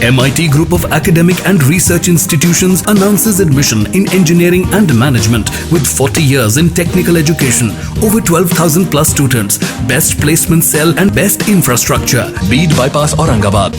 MIT Group of Academic and Research Institutions announces admission in engineering and management with 40 years in technical education, over 12,000 plus students, best placement cell and best infrastructure. Beed Bypass Aurangabad.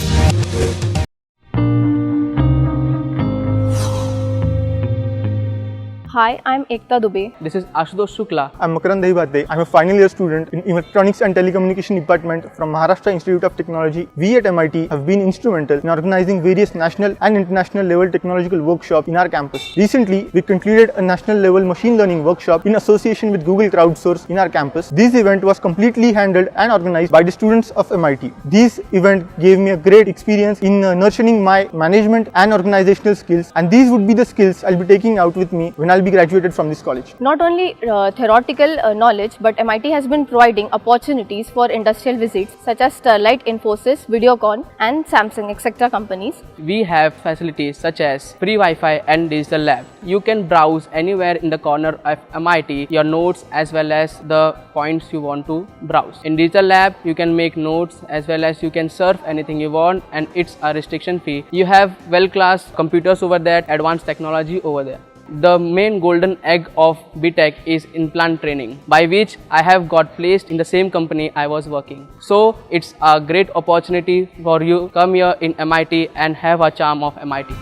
Hi, I'm Ekta Dubey. This is Ashutosh Shukla. I'm Makarand Dehibate. I'm a final year student in Electronics and Telecommunication Department from Maharashtra Institute of Technology. We at MIT have been instrumental in organizing various national and international level technological workshops in our campus. Recently, we concluded a national level machine learning workshop in association with Google Crowdsource in our campus. This event was completely handled and organized by the students of MIT. This event gave me a great experience in nurturing my management and organizational skills, and these would be the skills I'll be taking out with me when I'll be graduated from this college. Not only theoretical knowledge, but MIT has been providing opportunities for industrial visits such as Sterlite, Infosys, Videocon and Samsung etc. companies. We have facilities such as free Wi-Fi and digital lab. You can browse anywhere in the corner of MIT your notes as well as the points you want to browse. In digital lab, you can make notes as well as you can surf anything you want, and it's a restriction free. You have well-class computers over there, advanced technology over there. The main golden egg of BTech is implant training, by which I have got placed in the same company I was working. So it's a great opportunity for you to come here in MIT and have a charm of MIT.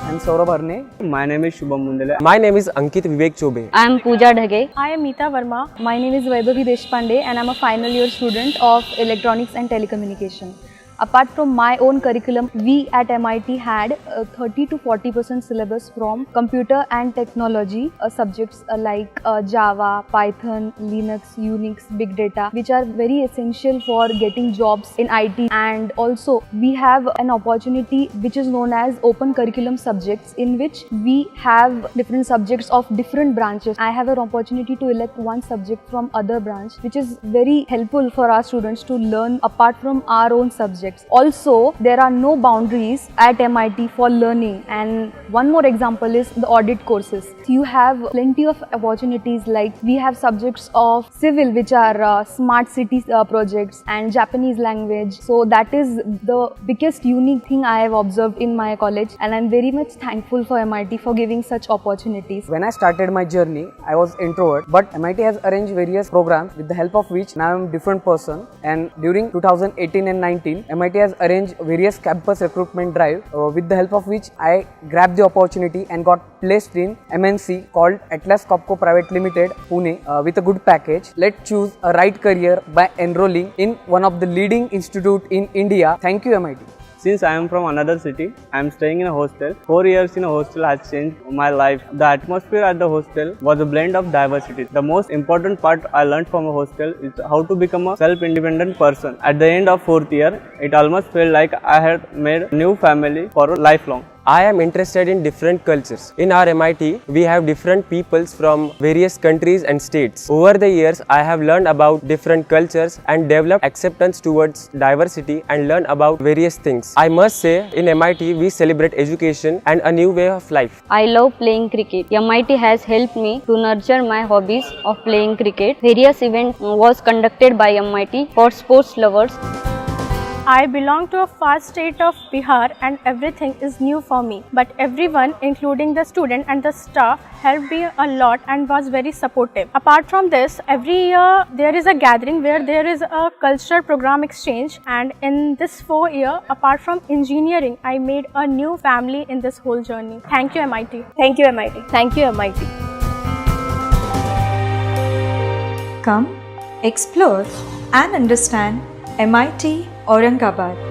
I'm Saurabh Arne. My name is Shubham Mundale. My name is Ankit Vivek Chobe. I am Pooja Dhage. I am Meeta Verma. My name is Vaibhavi Deshpande and I am a final year student of Electronics and Telecommunication. Apart from my own curriculum, we at MIT had 30 to 40% syllabus from computer and technology subjects like Java, Python, Linux, Unix, Big Data, which are very essential for getting jobs in IT. And also we have an opportunity which is known as open curriculum subjects, in which we have different subjects of different branches. I have an opportunity to elect one subject from other branch, which is very helpful for our students to learn apart from our own subject. Also, there are no boundaries at MIT for learning, and one more example is the audit courses. You have plenty of opportunities, like we have subjects of civil which are smart city projects and Japanese language. So that is the biggest unique thing I have observed in my college, and I am very much thankful for MIT for giving such opportunities. When I started my journey, I was introvert, but MIT has arranged various programs with the help of which now I am a different person. And during 2018 and 19, MIT has arranged various campus recruitment drive with the help of which I grabbed the opportunity and got placed in MNC called Atlas Copco Private Limited, Pune, with a good package. Let's choose a right career by enrolling in one of the leading institute in India. Thank you, MIT. Since I am from another city, I am staying in a hostel. 4 years in a hostel has changed my life. The atmosphere at the hostel was a blend of diversity. The most important part I learned from a hostel is how to become a self-independent person. At the end of 4th year, it almost felt like I had made a new family for lifelong. I am interested in different cultures. In our MIT, we have different peoples from various countries and states. Over the years, I have learned about different cultures and developed acceptance towards diversity and learned about various things. I must say, in MIT, we celebrate education and a new way of life. I love playing cricket. MIT has helped me to nurture my hobbies of playing cricket. Various events was conducted by MIT for sports lovers. I belong to a far state of Bihar and everything is new for me. But everyone, including the student and the staff, helped me a lot and was very supportive. Apart from this, every year there is a gathering where there is a cultural program exchange, and in this 4 year, apart from engineering, I made a new family in this whole journey. Thank you, MIT. Thank you, MIT. Thank you, MIT. Come, explore and understand MIT Aurangabad.